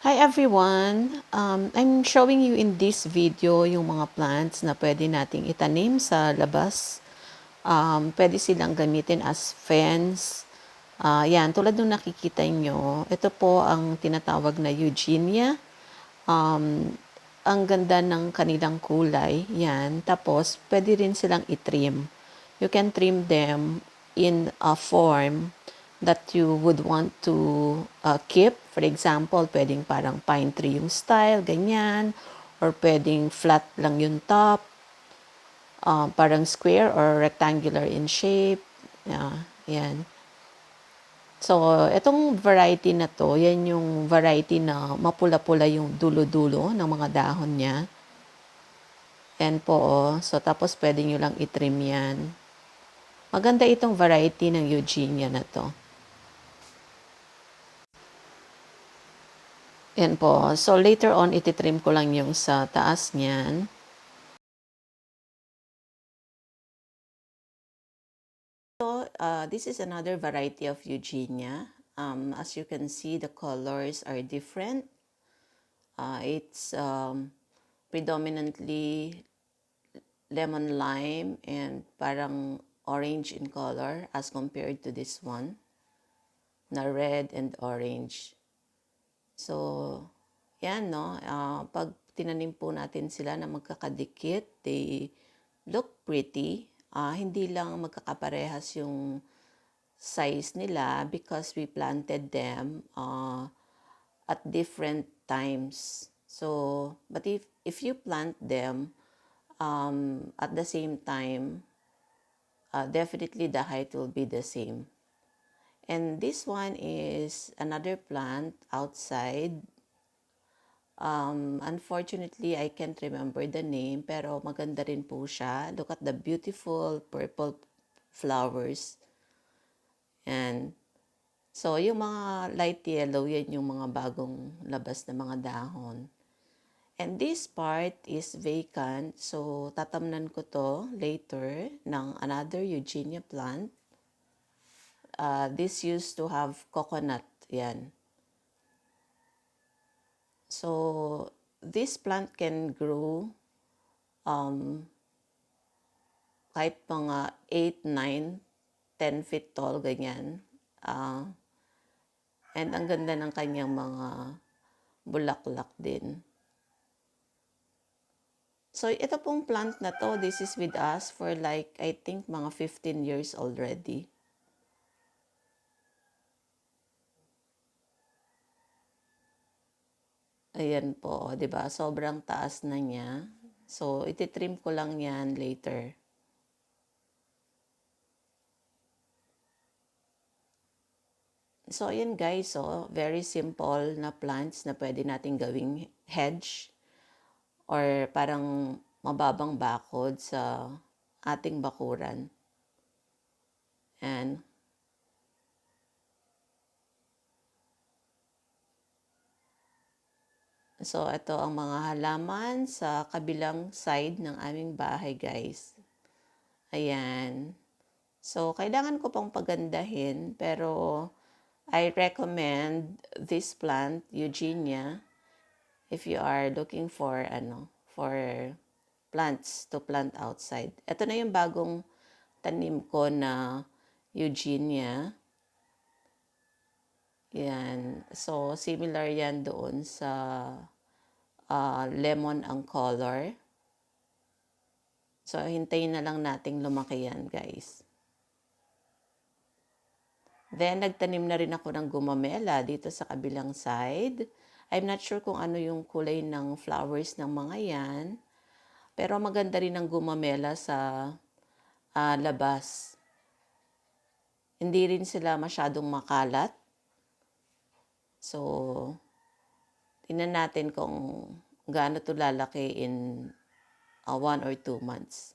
Hi everyone! I'm showing you in this video yung mga plants na pwede nating itanim sa labas. Pwede silang gamitin as fence. Yan, tulad nung nakikita nyo, ito po ang tinatawag na Eugenia. Ang ganda ng kanilang kulay. Yan. Tapos, pwede rin silang itrim. You can trim them in a form that you would want to keep. For example, pwedeng parang pine tree yung style, ganyan. Or pwedeng flat lang yung top. Parang square or rectangular in shape. Yan. So, itong variety na to, yan yung variety na mapula-pula yung dulo-dulo ng mga dahon niya. Yan po, oh. So, tapos pwede nyo lang itrim yan. Maganda itong variety ng Eugenia na to. Yan po. So, later on, ititrim ko lang yung sa taas niyan. So, this is another variety of Eugenia. As you can see, the colors are different. It's predominantly lemon lime and parang orange in color as compared to this one na red and orange. So, yan, no? Pag tinanim po natin sila na magkakadikit, they look pretty. Hindi lang magkakaparehas yung size nila because we planted them at different times. So, but if you plant them at the same time, definitely the height will be the same. And this one is another plant outside. Unfortunately, I can't remember the name, pero maganda rin po siya. Look at the beautiful purple flowers. And so, yung mga light yellow, yan yung mga bagong labas na mga dahon. And this part is vacant. So, tatamnan ko to later ng another Eugenia plant. This used to have coconut. Yan. So, this plant can grow kahit mga 8, 9, 10 feet tall, ganyan. And ang ganda ng kanyang mga bulaklak din. So, ito pong plant na to, this is with us for like, I think, mga 15 years already. Ayan po, 'di ba? Sobrang taas na niya. So, ititrim ko lang 'yan later. So, ayan guys, so very simple na plants na pwede nating gawing hedge or parang mababang bakod sa ating bakuran. And so, ito ang mga halaman sa kabilang side ng aming bahay, guys. Ayan. So, kailangan ko pang pagandahin, pero I recommend this plant, Eugenia, if you are looking for, for plants to plant outside. Ito na yung bagong tanim ko na Eugenia. Yan. So, similar yan doon sa lemon ang color. So, hintayin na lang nating lumaki yan, guys. Then, nagtanim na rin ako ng gumamela dito sa kabilang side. I'm not sure kung ano yung kulay ng flowers ng mga yan. Pero maganda rin ang gumamela sa labas. Hindi rin sila masyadong makalat. So, tingnan natin kung gaano ito lalaki in 1 or 2 months.